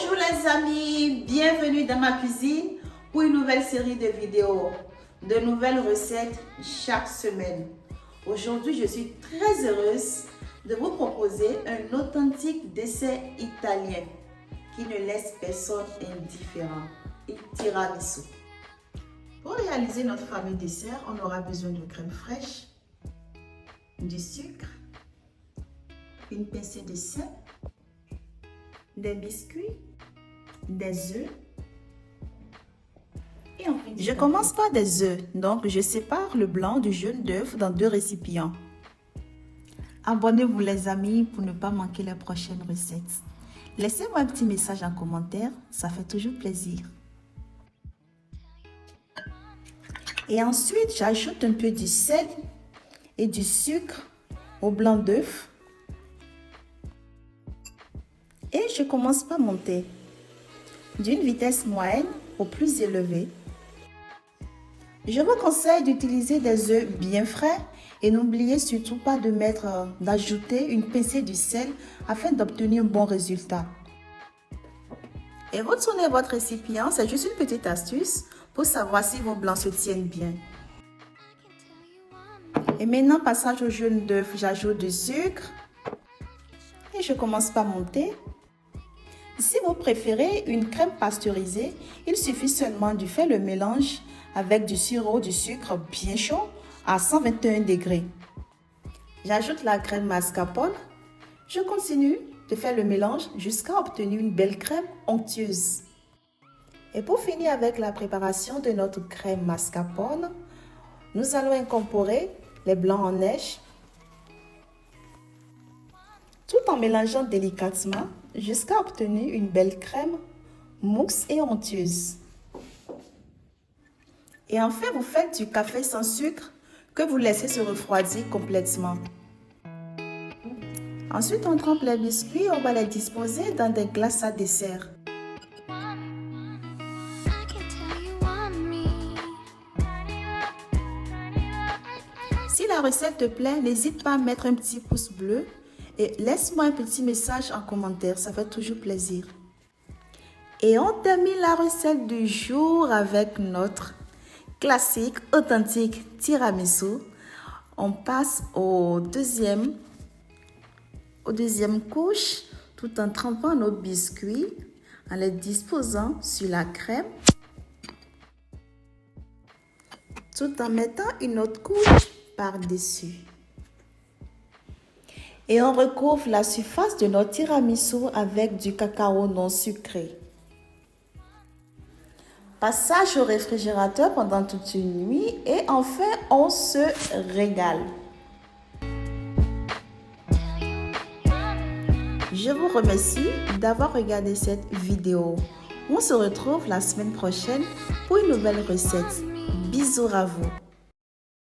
Bonjour les amis, bienvenue dans ma cuisine pour une nouvelle série de vidéos, de nouvelles recettes chaque semaine. Aujourd'hui, je suis très heureuse de vous proposer un authentique dessert italien qui ne laisse personne indifférent, le tiramisu. Pour réaliser notre fameux dessert, on aura besoin de crème fraîche, du sucre, une pincée de sel, des biscuits, des œufs et enfin je commence par des œufs, donc je sépare le blanc du jaune d'œuf dans 2 récipients. Abonnez-vous les amis pour ne pas manquer les prochaines recettes. Laissez-moi un petit message en commentaire, ça fait toujours plaisir. Et ensuite, j'ajoute un peu du sel et du sucre au blanc d'œuf. Et je commence par monter d'une vitesse moyenne au plus élevé. Je vous conseille d'utiliser des œufs bien frais et n'oubliez surtout pas d'ajouter une pincée de sel afin d'obtenir un bon résultat. Et retournez votre récipient, c'est juste une petite astuce pour savoir si vos blancs se tiennent bien. Et maintenant, passage au jaune d'œuf, j'ajoute du sucre et je commence par monter. Si vous préférez une crème pasteurisée, il suffit seulement de faire le mélange avec du sirop de sucre bien chaud à 121 degrés. J'ajoute la crème mascarpone. Je continue de faire le mélange jusqu'à obtenir une belle crème onctueuse. Et pour finir avec la préparation de notre crème mascarpone, nous allons incorporer les blancs en neige tout en mélangeant délicatement jusqu'à obtenir une belle crème mousse et onctueuse. Et enfin, vous faites du café sans sucre que vous laissez se refroidir complètement. Ensuite, on trempe les biscuits et on va les disposer dans des glaces à dessert. Si la recette te plaît, n'hésite pas à mettre un petit pouce bleu et laisse-moi un petit message en commentaire, ça fait toujours plaisir. Et on termine la recette du jour avec notre classique authentique tiramisu. On passe au deuxième couche tout en trempant nos biscuits, en les disposant sur la crème, tout en mettant une autre couche par-dessus. Et on recouvre la surface de notre tiramisu avec du cacao non sucré. Passage au réfrigérateur pendant toute une nuit et enfin on se régale. Je vous remercie d'avoir regardé cette vidéo. On se retrouve la semaine prochaine pour une nouvelle recette. Bisous à vous.